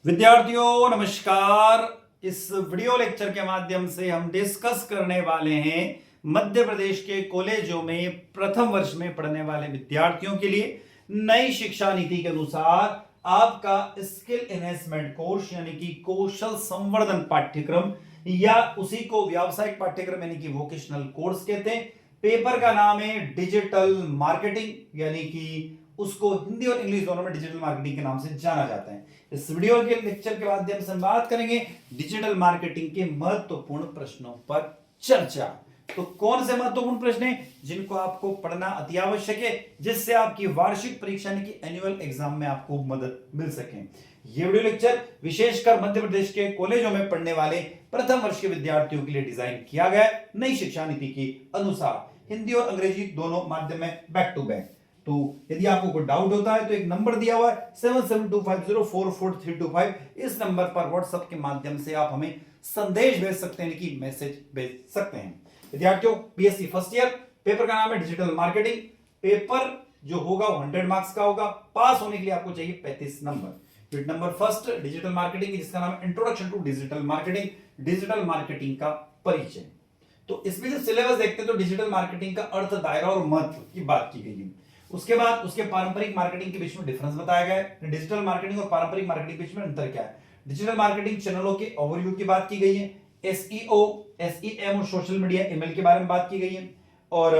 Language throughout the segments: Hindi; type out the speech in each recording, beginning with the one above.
विद्यार्थियों नमस्कार। इस वीडियो लेक्चर के माध्यम से हम डिस्कस करने वाले हैं मध्य प्रदेश के कॉलेजों में प्रथम वर्ष में पढ़ने वाले विद्यार्थियों के लिए नई शिक्षा नीति के अनुसार आपका स्किल एनहेंसमेंट कोर्स यानी कि कौशल संवर्धन पाठ्यक्रम या उसी को व्यावसायिक पाठ्यक्रम यानी कि वोकेशनल कोर्स कहते हैं। पेपर का नाम है डिजिटल मार्केटिंग यानी कि उसको हिंदी और इंग्लिश दोनों में डिजिटल मार्केटिंग के नाम से जाना जाता है। इस वीडियो के लेक्चर के माध्यम से हम बात करेंगे डिजिटल मार्केटिंग के महत्वपूर्ण प्रश्नों पर चर्चा। तो कौन से महत्वपूर्ण प्रश्न हैं जिनको आपको पढ़ना अति आवश्यक है जिससे आपकी वार्षिक परीक्षा यानी कि एनुअल एग्जाम में आपको मदद मिल सके। ये वीडियो लेक्चर विशेषकर मध्य प्रदेश के कॉलेजों में पढ़ने वाले प्रथम वर्ष के विद्यार्थियों के लिए डिजाइन किया गया है नई शिक्षा नीति के अनुसार, हिंदी और अंग्रेजी दोनों माध्यम में बैक टू बैक। तो यदि आपको कोई डाउट होता है तो एक नंबर दिया हुआ है 7725044325। इस नंबर पर व्हाट्सएप के माध्यम से आप हमें संदेश भेज सकते हैं कि मैसेज भेज सकते हैं। विद्यार्थियों बीएससी फर्स्ट ईयर, पेपर का नाम है डिजिटल मार्केटिंग। पेपर जो होगा वो 100 मार्क्स का होगा। पास होने के लिए आपको चाहिए 35 number. Unit number first digital marketing जिसका नाम है introduction to digital marketing, digital marketing का परिचय। तो इसमें जब सिलेबस देखते हैं तो डिजिटल मार्केटिंग का अर्थ, दायरा और महत्व की बात की गई है। उसके बाद उसके पारंपरिक मार्केटिंग के बीच में डिफरेंस बताया गया है। डिजिटल मार्केटिंग और पारंपरिक मार्केटिंग के बीच में अंतर क्या है। डिजिटल मार्केटिंग चैनलों के ओवरव्यू की बात की गई है। एसईओ, एसईएम और सोशल मीडिया ईमेल के बारे में बात की गई है और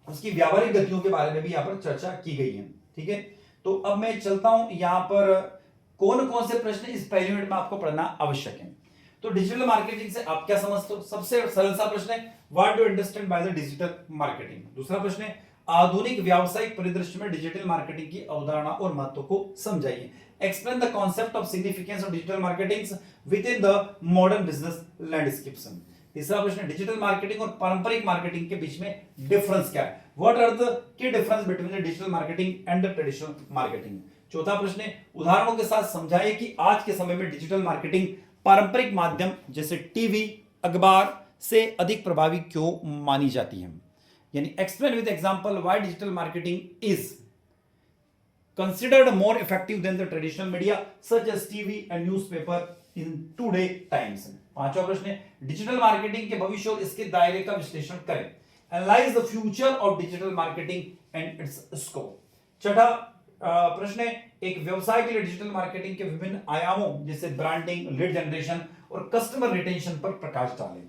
उसकी व्यावहारिक गतियों के बारे में भी यहाँ पर चर्चा की गई है। ठीक है, तो अब मैं चलता हूं यहाँ पर कौन कौन से प्रश्न इस पहले यूनिट में आपको पढ़ना आवश्यक है। तो डिजिटल मार्केटिंग से आप क्या समझते हो? सबसे सरल सा प्रश्न है, what do you understand by the digital marketing. दूसरा प्रश्न है, आधुनिक व्यावसायिक परिदृश्य में डिजिटल मार्केटिंग की अवधारणा और महत्व को समझाइए। Explain the concept of significance of digital marketing with in the modern business landscape. तीसरा प्रश्न, डिजिटल मार्केटिंग और पारंपरिक मार्केटिंग के बीच में डिफरेंस क्या है। What are the key difference between the digital marketing and the traditional marketing. चौथा प्रश्न है, उदाहरणों के साथ समझाइए कि आज के समय में डिजिटल मार्केटिंग पारंपरिक माध्यम जैसे टीवी, अखबार से अधिक प्रभावी क्यों मानी जाती है। यानी explain with example why digital marketing is considered more effective than the traditional media such as TV and newspaper in today times। पांचवा प्रश्न है, डिजिटल मार्केटिंग के भविष्य और इसके दायरे का विश्लेषण करें। Analyse the future of digital marketing and it's scope. छठा प्रश्न है, एक व्यवसाय के लिए डिजिटल मार्केटिंग के विभिन्न आयामों जैसे ब्रांडिंग, लीड जनरेशन और कस्टमर रिटेंशन पर प्रकाश डालें।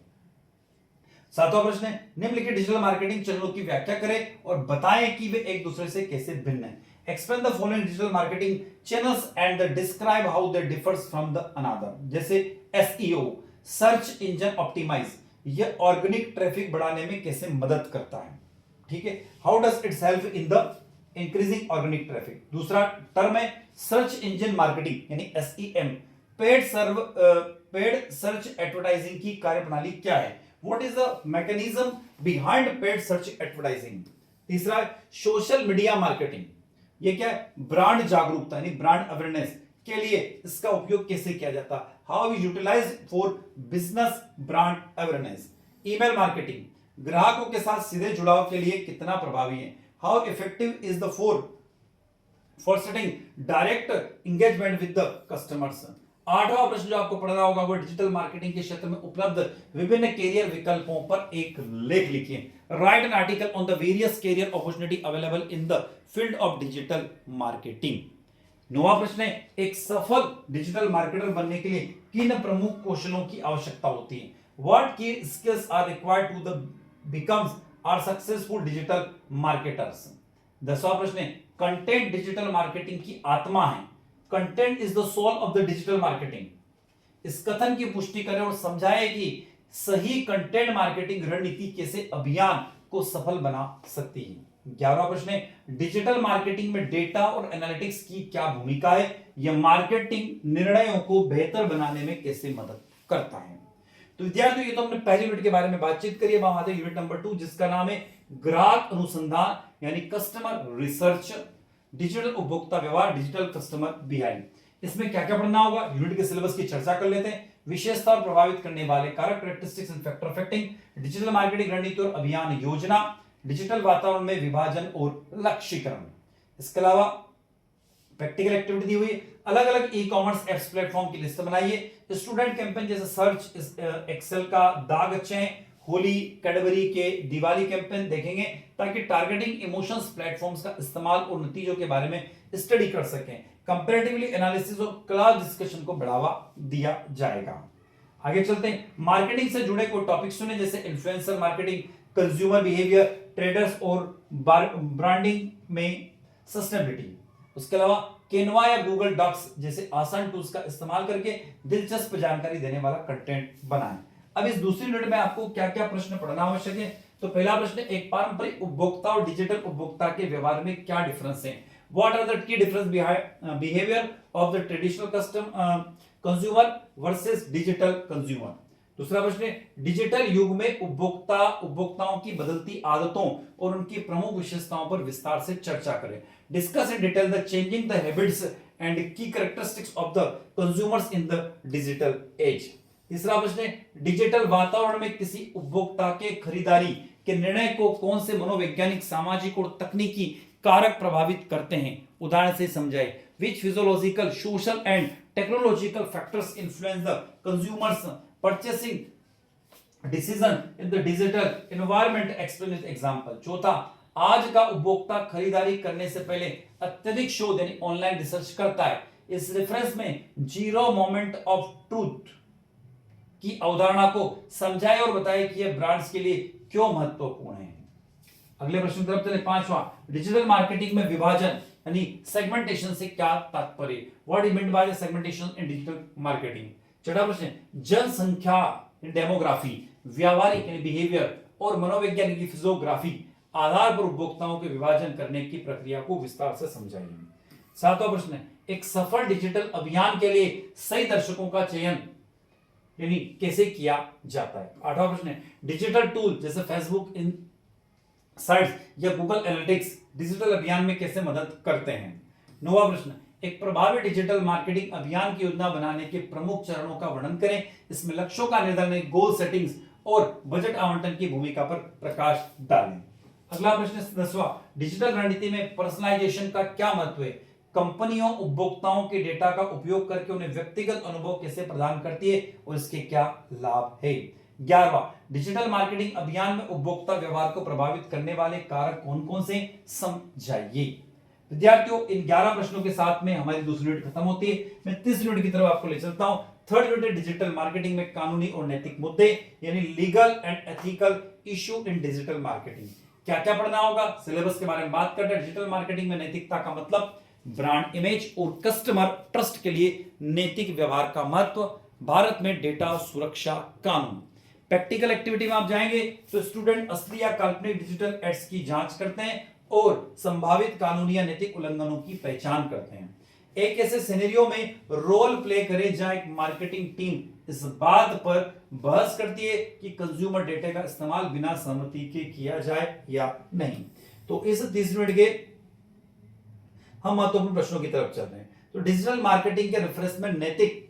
सातवां प्रश्न है, निम्नलिखित डिजिटल मार्केटिंग चैनलों की व्याख्या करें और बताएं कि वे एक दूसरे से कैसे भिन्न हैं। Explain the following digital marketing channels and describe how they differs from the another। जैसे SEO, सर्च इंजन ऑप्टिमाइज, यह ऑर्गेनिक ट्रैफिक बढ़ाने में कैसे मदद करता है। ठीक है, how does it's help in the increasing organic traffic. दूसरा टर्म है सर्च इंजन मार्केटिंग यानी SEM, पेड सर्च एडवर्टाइजिंग की कार्यप्रणाली क्या है। What is the mechanism behind paid search advertising. तीसरा सोशल मीडिया मार्केटिंग, ये क्या है, ब्रांड जागरूकता यानी ब्रांड अवेयरनेस के लिए इसका उपयोग कैसे किया जाता है। How is utilize for business brand awareness. Email marketing, ग्राहकों के साथ सीधे जुड़ाव के लिए कितना प्रभावी है। How effective is the for setting direct engagement with the customers. आठवां प्रश्न जो आपको पढ़ना होगा वो डिजिटल मार्केटिंग के क्षेत्र में उपलब्ध विभिन्न कैरियर विकल्पों पर एक लेख लिखिए। Write an article on the various career opportunity available in the field of digital marketing. नौवां प्रश्न है, एक सफल डिजिटल मार्केटर बनने के लिए किन प्रमुख कौशलों की आवश्यकता होती है। What key skills are required to the becomes are successful digital marketers. 10वां प्रश्न है, कंटेंट डिजिटल मार्केटिंग की आत्मा है। Content is the soul of the digital marketing. इस कथन की पुष्टि करें और समझाएं कि सही कंटेंट मार्केटिंग रणनीति कैसे अभियान को सफल बना सकती है। 11वां प्रश्न है, डिजिटल मार्केटिंग में डेटा और एनालिटिक्स की क्या भूमिका है। यह मार्केटिंग निर्णयों को बेहतर बनाने में कैसे मदद करता है। तो विद्यार्थियों, ये तो हमने पहले यूनिट के बारे में बातचीत करी है। हम आते हैं यूनिट नंबर 2 जिसका नाम है ग्राहक अनुसंधान यानी कस्टमर रिसर्च, डिजिटल उपभोक्ता व्यवहार, डिजिटल कस्टमर बिहेवियर। इसमें क्या क्या पढ़ना होगा, यूनिट के सिलेबस की चर्चा कर लेते हैं। विशेषता और प्रभावित करने वाले कारक, characteristics and factor affecting digital marketing रणनीति और अभियान योजना, डिजिटल वातावरण में विभाजन और लक्ष्यीकरण। इसके अलावा प्रैक्टिकल एक्टिविटी दी हुई है, अलग अलग ई कॉमर्स एप्स प्लेटफॉर्म की लिस्ट बनाइए, स्टूडेंट कैंपेन जैसे सर्च एक्सेल का दाग अच्छे हैं, होली कैडबरी के दिवाली कैंपेन देखेंगे ताकि टारगेटिंग इमोशंस प्लेटफॉर्म्स का इस्तेमाल और नतीजों के बारे में स्टडी कर सकें, कंपैरेटिवली एनालिसिस और क्लास डिस्कशन को बढ़ावा दिया जाएगा। आगे चलते हैं, मार्केटिंग से जुड़े कोई टॉपिक सुने जैसे influencer marketing, consumer behaviour, traders और ब्रांडिंग में सस्टेनेबिलिटी। उसके अलावा केनवा या गूगल डॉक्स जैसे आसान टूल्स का इस्तेमाल करके दिलचस्प जानकारी देने वाला कंटेंट बनाएं। अब इस दूसरी यूनिट में आपको क्या क्या प्रश्न पढ़ना आवश्यक है। तो पहला प्रश्न, एक पारंपरिक उपभोक्ता और डिजिटल उपभोक्ता के व्यवहार में क्या डिफरेंस है। What are the key difference behaviour of the traditional consumer versus digital consumer. दूसरा प्रश्न, डिजिटल युग में उपभोक्ताओं की बदलती आदतों और उनकी प्रमुख विशेषताओं पर विस्तार से चर्चा करें। Discuss in detail the changing the habits and key characteristics of the consumers in the digital age. तीसरा प्रश्न, डिजिटल वातावरण में किसी उपभोक्ता के खरीदारी के निर्णय को कौन से मनोवैज्ञानिक, सामाजिक और तकनीकी कारक प्रभावित करते हैं, उदाहरण से समझाएं। Which physiological, social and technological factors influence the consumer's purchasing decision in the digital environment? Explain with example. चौथा, आज का उपभोक्ता खरीदारी करने से पहले अत्यधिक शोध यानी ऑनलाइन रिसर्च करता है। इस रेफरेंस में जीरो मोमेंट ऑफ ट्रूथ की अवधारणा को समझाएं और बताएं कि यह ब्रांड्स के लिए क्यों महत्वपूर्ण है। अगले प्रश्न की तरफ चले, पांचवा, डिजिटल मार्केटिंग में विभाजन यानी सेगमेंटेशन से क्या तात्पर्य। What is meant by segmentation in digital marketing. छठा प्रश्न, जनसंख्या डेमोग्राफी, व्यावहारिक यानी बिहेवियर और मनोवैज्ञानिक फिजियोग्राफी आधार पर उपभोक्ताओं के विभाजन करने की प्रक्रिया को विस्तार से समझाइए। सातवां प्रश्न, एक सफल डिजिटल अभियान के लिए सही दर्शकों का चयन यानी कैसे किया जाता है। आठवां प्रश्न, डिजिटल टूल जैसे फेसबुक इन साइट्स या गूगल एनालिटिक्स डिजिटल अभियान में कैसे मदद करते हैं। नौवां प्रश्न, एक प्रभावी डिजिटल मार्केटिंग अभियान की योजना बनाने के प्रमुख चरणों का वर्णन करें। इसमें लक्ष्यों का निर्धारण, गोल सेटिंग्स और बजट आवंटन की भूमिका पर प्रकाश डालें। अगला प्रश्न 10वां, डिजिटल रणनीति में पर्सनलाइजेशन का क्या महत्व है। कंपनियों उपभोक्ताओं के डेटा का उपयोग करके उन्हें व्यक्तिगत अनुभव कैसे प्रदान करती है और इसके क्या लाभ है। 11वां, डिजिटल मार्केटिंग अभियान में उपभोक्ता व्यवहार को प्रभावित करने वाले कारक कौन कौन से, समझाइए। विद्यार्थियों, इन 11 प्रश्नों के साथ में हमारी दूसरी यूनिट खत्म होती है। मैं तीसरी यूनिट की तरफ आपको ले चलता हूं। थर्ड यूनिट डिजिटल मार्केटिंग में कानूनी और नैतिक मुद्दे यानी legal and ethical issue in digital marketing. क्या क्या पढ़ना होगा, सिलेबस के बारे में बात करते हैं। डिजिटल मार्केटिंग में नैतिकता का मतलब ब्रांड इमेज और कस्टमर ट्रस्ट के लिए नैतिक व्यवहार का महत्व, भारत में डेटा सुरक्षा कानून। प्रैक्टिकल एक्टिविटी में आप जाएंगे तो स्टूडेंट असली या काल्पनिक डिजिटल एड्स की जांच करते हैं और संभावित कानूनी या नैतिक उल्लंघनों की पहचान करते हैं। एक ऐसे सिनेरियो में रोल प्ले करें जहां एक मार्केटिंग टीम इस बात पर बहस करती है कि कंज्यूमर डेटा का इस्तेमाल बिना सहमति के किया जाए या नहीं। तो इस तीसरी यूनिट के हम महत्वपूर्ण प्रश्नों की तरफ चल रहे हैं। तो डिजिटल मार्केटिंग के रेफरेंस में नैतिक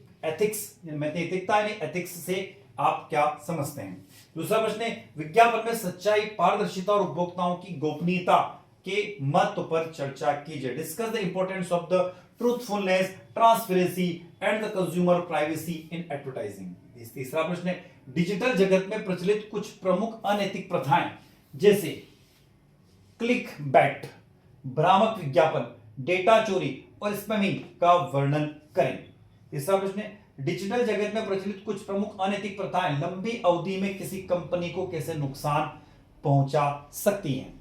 नैतिकता यानी एथिक्स से आप क्या समझते हैं। दूसरा प्रश्न है, विज्ञापन में सच्चाई, पारदर्शिता और उपभोक्ताओं की गोपनीयता के महत्व पर चर्चा कीजिए। Discuss the importance of the truthfulness, transparency and the consumer privacy in advertising. तीसरा प्रश्न है, डिजिटल जगत में प्रचलित कुछ प्रमुख अनैतिक प्रथाएं जैसे क्लिक बैट, भ्रामक विज्ञापन, डेटा चोरी और स्पैमिंग का वर्णन करें। तीसरा प्रश्न है, डिजिटल जगत में प्रचलित कुछ प्रमुख अनैतिक प्रथाएं लंबी अवधि में किसी कंपनी को कैसे नुकसान पहुंचा सकती हैं।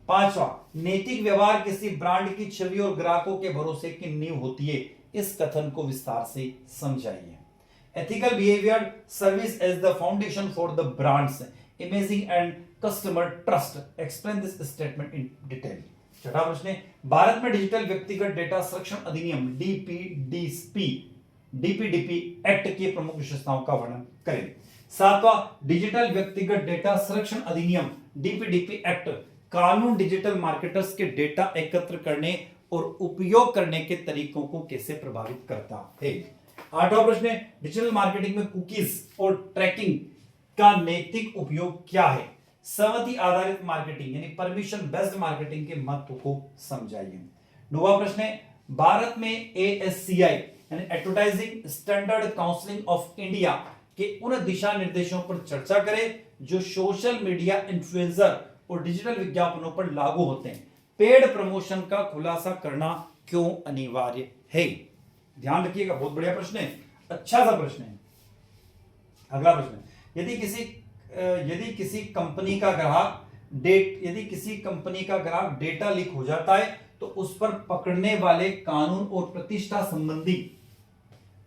पांचवा, नैतिक व्यवहार किसी ब्रांड की छवि और ग्राहकों के भरोसे की नींव होती है। इस कथन को विस्तार से समझाइए। Ethical behaviour service as the foundation for the brands imaging and customer trust. Explain this statement in detail. छठा प्रश्न, भारत में डिजिटल व्यक्तिगत डेटा संरक्षण अधिनियम डीपीडीपी एक्ट की प्रमुख विशेषताओं का वर्णन करें। सातवां, डिजिटल व्यक्तिगत डेटा संरक्षण अधिनियम डीपीडीपी एक्ट कानून डिजिटल मार्केटर्स के डेटा एकत्र करने और उपयोग करने के तरीकों को कैसे प्रभावित करता है। आठवां प्रश्न, डिजिटल मार्केटिंग में कुकीज और ट्रैकिंग का नैतिक उपयोग क्या है। सहमति आधारित मार्केटिंग यानी परमिशन बेस्ड मार्केटिंग के महत्व को समझाइए। नौवां प्रश्न है, भारत में ASCI यानी advertising standard council of India के उन दिशा निर्देशों पर चर्चा करें जो सोशल मीडिया इन्फ्लुएंसर और डिजिटल विज्ञापनों पर लागू होते हैं। पेड प्रमोशन का खुलासा करना क्यों अनिवार्य है? ध्यान रखिएगा, बहुत बढ़िया प्रश्न है, अच्छा सा प्रश्न है। अगला प्रश्न, यदि किसी कंपनी का ग्राहक डेटा लीक हो जाता है तो उस पर पकड़ने वाले कानून और प्रतिष्ठा संबंधी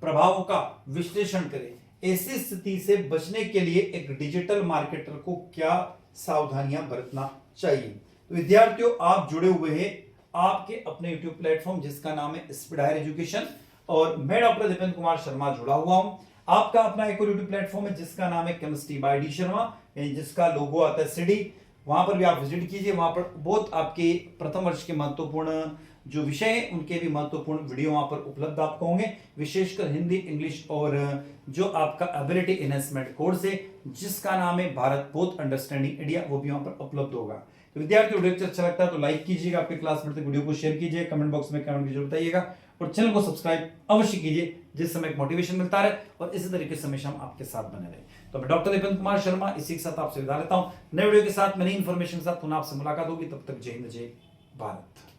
प्रभावों का विश्लेषण करें। ऐसी स्थिति से बचने के लिए एक डिजिटल मार्केटर को क्या सावधानियां बरतना चाहिए? तो विद्यार्थियों, आप जुड़े हुए हैं आपके अपने YouTube प्लेटफॉर्म जिसका नाम है स्पीड हायर एजुकेशन, और मैं डॉक्टर दीपेंद्र कुमार शर्मा जुड़ा हुआ हूं। आपका अपना एक और YouTube प्लेटफॉर्म है जिसका नाम है केमिस्ट्री बाय डी शर्मा, जिसका लोगो आता है सिडी। वहां पर भी आप विजिट कीजिए, वहां पर बहुत आपके प्रथम वर्ष के महत्वपूर्ण जो विषय है उनके भी महत्वपूर्ण वीडियो वहां पर उपलब्ध आपको होंगे, विशेषकर हिंदी, इंग्लिश और जो आपका एबिलिटी एनहेंसमेंट कोर्स है जिसका नाम है भारत बोथ अंडरस्टैंडिंग इंडिया, वो भी वहां पर उपलब्ध होगा। तो विद्यार्थियों, वीडियो अच्छा लगता है तो लाइक कीजिएगा, आपके क्लासमेट तक वीडियो को शेयर कीजिए, कमेंट बॉक्स में कमेंट कीजिए, बताइएगा, और चैनल को सब्सक्राइब अवश्य कीजिए जिस समय मोटिवेशन मिलता रहे और इसी तरीके से हमेशा हम आपके साथ बने रहे। तो मैं डॉक्टर दीपेंद्र कुमार शर्मा इसी के साथ आपसे विदा लेता हूं। नए वीडियो के साथ, नई इंफॉर्मेशन के साथ पुनः आपसे मुलाकात होगी। तब तक जय हिंद, जय भारत।